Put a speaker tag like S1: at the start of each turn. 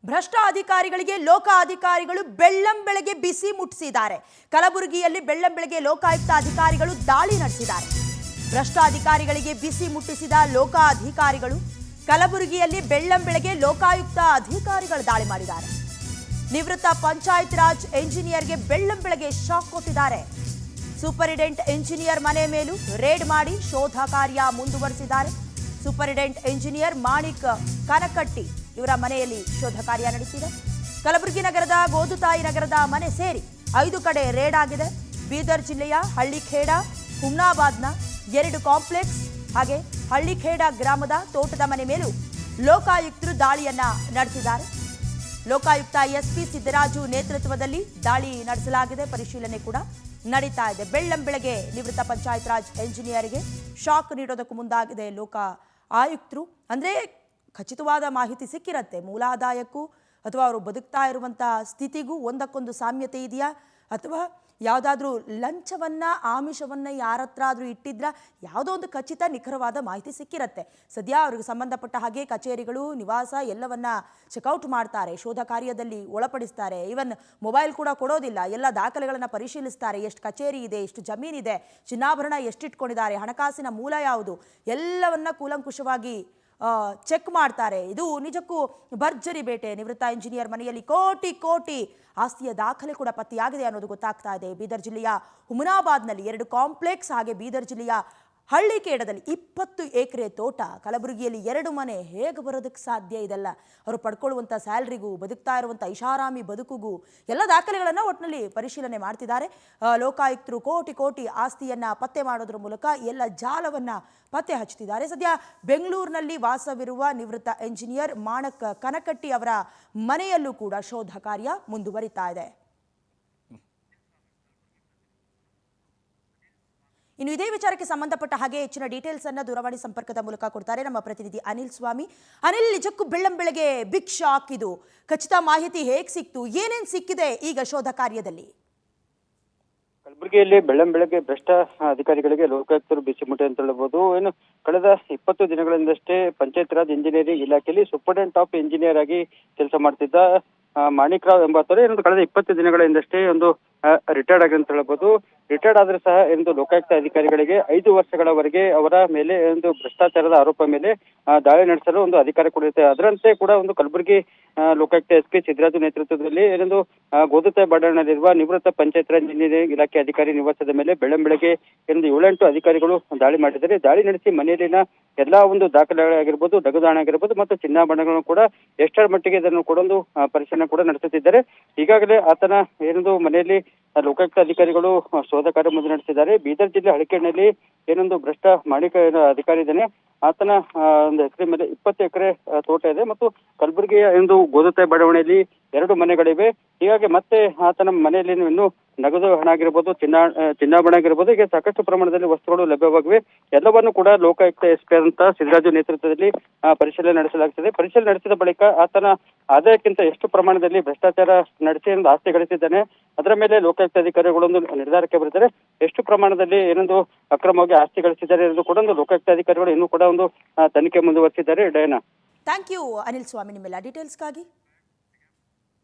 S1: ಭ್ರಷ್ಟ ಅಧಿಕಾರಿಗಳಿಗೆ ಲೋಕ ಅಧಿಕಾರಿಗಳು ಬೆಳ್ಳಂಬೆಳಗ್ಗೆ ಬಿಸಿ ಮುಟ್ಟಿಸಿದ್ದಾರೆ. ಕಲಬುರಗಿಯಲ್ಲಿ ಬೆಳ್ಳಂಬೆಳಗ್ಗೆ ಲೋಕಾಯುಕ್ತ ಅಧಿಕಾರಿಗಳು ದಾಳಿ ನಡೆಸಿದ್ದಾರೆ. ಭ್ರಷ್ಟ ಅಧಿಕಾರಿಗಳಿಗೆ ಬಿಸಿ ಮುಟ್ಟಿಸಿದ ಲೋಕ ಅಧಿಕಾರಿಗಳು ಕಲಬುರಗಿಯಲ್ಲಿ ಬೆಳ್ಳಂಬೆಳಗ್ಗೆ ಲೋಕಾಯುಕ್ತ ಅಧಿಕಾರಿಗಳು ದಾಳಿ ಮಾಡಿದ್ದಾರೆ. ನಿವೃತ್ತ ಪಂಚಾಯತ್ ರಾಜ್ ಎಂಜಿನಿಯರ್ಗೆ ಬೆಳ್ಳಂಬೆಳಗ್ಗೆ ಶಾಕ್ ಕೊಟ್ಟಿದ್ದಾರೆ. ಸೂಪರಿಂಟೆಂಡೆಂಟ್ ಎಂಜಿನಿಯರ್ ಮನೆ ಮೇಲೂ ರೇಡ್ ಮಾಡಿ ಶೋಧ ಕಾರ್ಯ ಮುಂದುವರಿಸಿದ್ದಾರೆ. ಸೂಪರಿಂಟೆಂಡೆಂಟ್ ಎಂಜಿನಿಯರ್ ಮಾಣಿಕ್ ಕನಕಟ್ಟಿ ಇವರ ಮನೆಯಲ್ಲಿ ಶೋಧ ಕಾರ್ಯ ನಡೆಸಿದೆ. ಕಲಬುರಗಿ ನಗರದ ಗೋದುತಾಯಿ ನಗರದ ಮನೆ ಸೇರಿ 5 ಕಡೆ ರೇಡ್ ಆಗಿದೆ. ಬೀದರ್ ಜಿಲ್ಲೆಯ ಹಳ್ಳಿಖೇಡ, ಹುಮ್ನಾಬಾದ್ನ 2 ಕಾಂಪ್ಲೆಕ್ಸ್ ಹಾಗೆ ಹಳ್ಳಿಖೇಡ ಗ್ರಾಮದ ತೋಟದ ಮನೆ ಮೇಲೂ ಲೋಕಾಯುಕ್ತರು ದಾಳಿಯನ್ನ ನಡೆಸಿದ್ದಾರೆ. ಲೋಕಾಯುಕ್ತ ಎಸ್ಪಿ ಸಿದ್ದರಾಜು ನೇತೃತ್ವದಲ್ಲಿ ದಾಳಿ ನಡೆಸಲಾಗಿದೆ. ಪರಿಶೀಲನೆ ಕೂಡ ನಡೀತಾ ಇದೆ. ಬೆಳ್ಳಂಬೆಳಗ್ಗೆ ನಿವೃತ್ತ ಪಂಚಾಯತ್ ರಾಜ್ ಎಂಜಿನಿಯರ್ಗೆ ಶಾಕ್ ನೀಡೋದಕ್ಕೂ ಮುಂದಾಗಿದೆ ಲೋಕ ಆಯುಕ್ತರು. ಅಂದರೆ ಖಚಿತವಾದ ಮಾಹಿತಿ ಸಿಕ್ಕಿರತ್ತೆ. ಮೂಲಾದಾಯಕ್ಕೂ ಅಥವಾ ಅವರು ಬದುಕ್ತಾ ಇರುವಂಥ ಸ್ಥಿತಿಗೂ ಒಂದಕ್ಕೊಂದು ಸಾಮ್ಯತೆ ಇದೆಯಾ, ಅಥವಾ ಯಾವುದಾದ್ರೂ ಲಂಚವನ್ನು ಆಮಿಷವನ್ನು ಯಾರತ್ರ ಆದರೂ ಇಟ್ಟಿದ್ರ, ಯಾವುದೋ ಒಂದು ಖಚಿತ ನಿಖರವಾದ ಮಾಹಿತಿ ಸಿಕ್ಕಿರತ್ತೆ. ಸದ್ಯ ಅವ್ರಿಗೆ ಸಂಬಂಧಪಟ್ಟ ಹಾಗೆ ಕಚೇರಿಗಳು, ನಿವಾಸ ಎಲ್ಲವನ್ನ ಚೆಕ್ಔಟ್ ಮಾಡ್ತಾರೆ, ಶೋಧ ಕಾರ್ಯದಲ್ಲಿ ಒಳಪಡಿಸ್ತಾರೆ. ಈವನ್ ಮೊಬೈಲ್ ಕೂಡ ಕೊಡೋದಿಲ್ಲ. ಎಲ್ಲ ದಾಖಲೆಗಳನ್ನು ಪರಿಶೀಲಿಸ್ತಾರೆ. ಎಷ್ಟು ಕಚೇರಿ ಇದೆ, ಎಷ್ಟು ಜಮೀನಿದೆ, ಚಿನ್ನಾಭರಣ ಎಷ್ಟಿಟ್ಕೊಂಡಿದ್ದಾರೆ, ಹಣಕಾಸಿನ ಮೂಲ ಯಾವುದು, ಎಲ್ಲವನ್ನ ಕೂಲಂಕುಷವಾಗಿ ಚೆಕ್ ಮಾಡ್ತಾರೆ. ಇದು ನಿಜಕ್ಕೂ ಭರ್ಜರಿ ಬೇಟೆ. ನಿವೃತ್ತ ಇಂಜಿನಿಯರ್ ಮನೆಯಲ್ಲಿ ಕೋಟಿ ಕೋಟಿ ಆಸ್ತಿಯ ದಾಖಲೆ ಕೂಡ ಪತ್ತೆಯಾಗಿದೆ ಅನ್ನೋದು ಗೊತ್ತಾಗ್ತಾ ಇದೆ. ಬೀದರ್ ಜಿಲ್ಲೆಯ ಹುಮನಾಬಾದ್ನಲ್ಲಿ 2 ಕಾಂಪ್ಲೆಕ್ಸ್, ಹಾಗೆ ಬೀದರ್ ಜಿಲ್ಲೆಯ ಹಳ್ಳಿಖೇಡದಲ್ಲಿ 20 ಎಕರೆ ತೋಟ, ಕಲಬುರಗಿಯಲ್ಲಿ 2 ಮನೆ. ಹೇಗೆ ಬರೋದಕ್ಕೆ ಸಾಧ್ಯ? ಇದೆಲ್ಲ ಅವರು ಪಡ್ಕೊಳ್ಳುವಂಥ ಸ್ಯಾಲ್ರಿಗೂ, ಬದುಕ್ತಾ ಇರುವಂಥ ಐಷಾರಾಮಿ ಬದುಕುಗೂ ಎಲ್ಲ ದಾಖಲೆಗಳನ್ನು ಒಟ್ಟಿನಲ್ಲಿ ಪರಿಶೀಲನೆ ಮಾಡ್ತಿದ್ದಾರೆ. ಲೋಕಾಯುಕ್ತರು ಕೋಟಿ ಕೋಟಿ ಆಸ್ತಿಯನ್ನು ಪತ್ತೆ ಮಾಡೋದ್ರ ಮೂಲಕ ಎಲ್ಲ ಜಾಲವನ್ನು ಪತ್ತೆ ಹಚ್ಚುತ್ತಿದ್ದಾರೆ. ಸದ್ಯ ಬೆಂಗಳೂರಿನಲ್ಲಿ ವಾಸವಿರುವ ನಿವೃತ್ತ ಎಂಜಿನಿಯರ್ ಮಾಣಕ್ ಕನಕಟ್ಟಿ ಅವರ ಮನೆಯಲ್ಲೂ ಕೂಡ ಶೋಧ ಕಾರ್ಯ ಮುಂದುವರಿತಾ ಇದೆ. ಇನ್ನು ಇದೇ ವಿಚಾರಕ್ಕೆ ಸಂಬಂಧಪಟ್ಟ ಹಾಗೆ ಹೆಚ್ಚಿನ ಡೀಟೇಲ್ಸ್ ಅನ್ನ ದೂರವಾಣಿ ಸಂಪರ್ಕದ ಮೂಲಕ ಕೊಡ್ತಾರೆ ನಮ್ಮ ಪ್ರತಿನಿಧಿ ಅನಿಲ್ ಸ್ವಾಮಿ. ಅನಿಲ್, ನಿಜಕ್ಕೂ ಬೆಳ್ಳಂಬೆಳಗ್ಗೆ ಬಿಗ್ ಶಾಕ್ ಇದು. ಖಚಿತ ಮಾಹಿತಿ ಹೇಗೆ ಸಿಕ್ತು, ಏನೇನು ಸಿಕ್ಕಿದೆ ಈಗ ಶೋಧ ಕಾರ್ಯದಲ್ಲಿ?
S2: ಕಲಬುರಗಿಯಲ್ಲಿ ಬೆಳ್ಳಂಬೆಳಗ್ಗೆ ಭ್ರಷ್ಟ ಅಧಿಕಾರಿಗಳಿಗೆ ಲೋಕಾಯುಕ್ತರು ಬಿಸಿ ಮುಟ್ಟೆ ಅಂತ ಹೇಳ್ಬೋದು. ಏನು ಕಳೆದ 20 ದಿನಗಳಿಂದಷ್ಟೇ ಪಂಚಾಯತ್ ರಾಜ್ ಇಂಜಿನಿಯರಿಂಗ್ ಇಲಾಖೆಯಲ್ಲಿ ಸೂಪರಿಂಟೆಂಡೆಂಟ್ ಆಫ್ ಇಂಜಿನಿಯರ್ ಆಗಿ ಕೆಲಸ ಮಾಡ್ತಿದ್ದ ಮಾಣಿಕ್ ರಾವ್ ಎಂಬಾತರು ಕಳೆದ 20 ದಿನಗಳಿಂದಷ್ಟೇ ಒಂದು ರಿಟೈರ್ಡ್ ಆಗಿ ಅಂತ ಹೇಳ್ಬೋದು. ರಿಟೈರ್ಡ್ ಆದ್ರೆ ಸಹ ಎಂದು ಲೋಕಾಯುಕ್ತ ಅಧಿಕಾರಿಗಳಿಗೆ 5 ವರ್ಷಗಳವರೆಗೆ ಅವರ ಮೇಲೆ ಒಂದು ಭ್ರಷ್ಟಾಚಾರದ ಆರೋಪ ಮೇಲೆ ದಾಳಿ ನಡೆಸಲು ಒಂದು ಅಧಿಕಾರ ಕೊಡಿರುತ್ತೆ. ಅದರಂತೆ ಕೂಡ ಒಂದು ಕಲಬುರಗಿ ಲೋಕಾಯುಕ್ತ ಎಸ್ಪಿ ಸಿದ್ದರಾಜು ನೇತೃತ್ವದಲ್ಲಿ ಏನೊಂದು ಗೋದುತಾಯಿ ಬಡಾವಣೆಯಲ್ಲಿರುವ ನಿವೃತ್ತ ಪಂಚಾಯತ್ ರಾಜ್ ಇಂಜಿನಿಯರಿಂಗ್ ಇಲಾಖೆ ಅಧಿಕಾರಿ ನಿವಾಸದ ಮೇಲೆ ಬೆಳ್ಳಂಬೆಳಗ್ಗೆ 7-8 ಅಧಿಕಾರಿಗಳು ದಾಳಿ ಮಾಡಿದ್ದಾರೆ. ದಾಳಿ ನಡೆಸಿ ಮನೆಯಲ್ಲಿನ ಎಲ್ಲಾ ಒಂದು ದಾಖಲೆಗಳಾಗಿರ್ಬೋದು, ನಗದು ಆಗಿರ್ಬೋದು ಮತ್ತು ಚಿನ್ನಾಭರಣಗಳನ್ನು ಕೂಡ ಎಷ್ಟರ ಮಟ್ಟಿಗೆ ಇದನ್ನು ಕೂಡ ಒಂದು ಪರಿಶೀಲನೆ ಕೂಡ ನಡೆಸುತ್ತಿದ್ದಾರೆ. ಈಗಾಗಲೇ ಆತನ ಏನೊಂದು ಮನೆಯಲ್ಲಿ ಲೋಕಾಯುಕ್ತ ಅಧಿಕಾರಿಗಳು ಶೋಧ ಕಾರ್ಯ ಮುಂದೆ ನಡೆಸಿದ್ದಾರೆ. ಬೀದರ್ ಜಿಲ್ಲೆ ಹಳಿಕೇಡಿನಲ್ಲಿ ಏನೊಂದು ಭ್ರಷ್ಟ ಮಾಣಿಕ ಅಧಿಕಾರಿ ಇದ್ದಾನೆ, ಆತನ ಒಂದು ಹೆಸರಿನ ಮೇಲೆ 20 ಎಕರೆ ತೋಟ ಇದೆ ಮತ್ತು ಕಲಬುರಗಿಯ ಒಂದು ಗೋದುತಾಯಿ ಬಡಾವಣೆಯಲ್ಲಿ 2 ಮನೆಗಳಿವೆ. ಹೀಗಾಗಿ ಮತ್ತೆ ಆತನ ಮನೆಯಲ್ಲಿ ಇನ್ನೂ ನಗದು ಹಣ ಆಗಿರ್ಬೋದು, ಚಿನ್ನಾಭರಣ ಆಗಿರ್ಬೋದು, ಹೀಗೆ ಸಾಕಷ್ಟು ಪ್ರಮಾಣದಲ್ಲಿ ವಸ್ತುಗಳು ಲಭ್ಯವಾಗಿವೆ. ಎಲ್ಲವನ್ನು ಕೂಡ ಲೋಕಾಯುಕ್ತ ಎಸ್ಪಿ ಅಂತ ಸಿದ್ದರಾಜು ನೇತೃತ್ವದಲ್ಲಿ ಪರಿಶೀಲನೆ ನಡೆಸಲಾಗುತ್ತದೆ. ಪರಿಶೀಲನೆ ನಡೆಸಿದ ಬಳಿಕ ಆತನ ಆದಾಯಕ್ಕಿಂತ ಎಷ್ಟು ಪ್ರಮಾಣದಲ್ಲಿ ಭ್ರಷ್ಟಾಚಾರ ನಡೆಸಿ ಆಸ್ತಿ ಗಳಿಸಿದ್ದಾನೆ ಅದರ ಮೇಲೆ ಲೋಕಾಯುಕ್ತ ಅಧಿಕಾರಿಗಳೊಂದು ನಿರ್ಧಾರಕ್ಕೆ ಬರುತ್ತಾರೆ. ಎಷ್ಟು ಪ್ರಮಾಣದಲ್ಲಿ ಏನೊಂದು ಅಕ್ರಮವಾಗಿ ಆಸ್ತಿ ಗಳಿಸಿದ್ದಾರೆ ಎಂದು ಕೂಡ ಒಂದು ಲೋಕಾಯುಕ್ತ ಅಧಿಕಾರಿಗಳು ಇನ್ನೂ ಕೂಡ ಒಂದು ತನಿಖೆ ಮುಂದುವರಿಸಿದ್ದಾರೆ. ಡಯನಾ,
S1: ಥ್ಯಾಂಕ್ ಯು ಅನಿಲ್ ಸ್ವಾಮಿ ನಿಮ್ಮೆಲ್ಲ ಡೀಟೇಲ್ಸ್ಗಾಗಿ.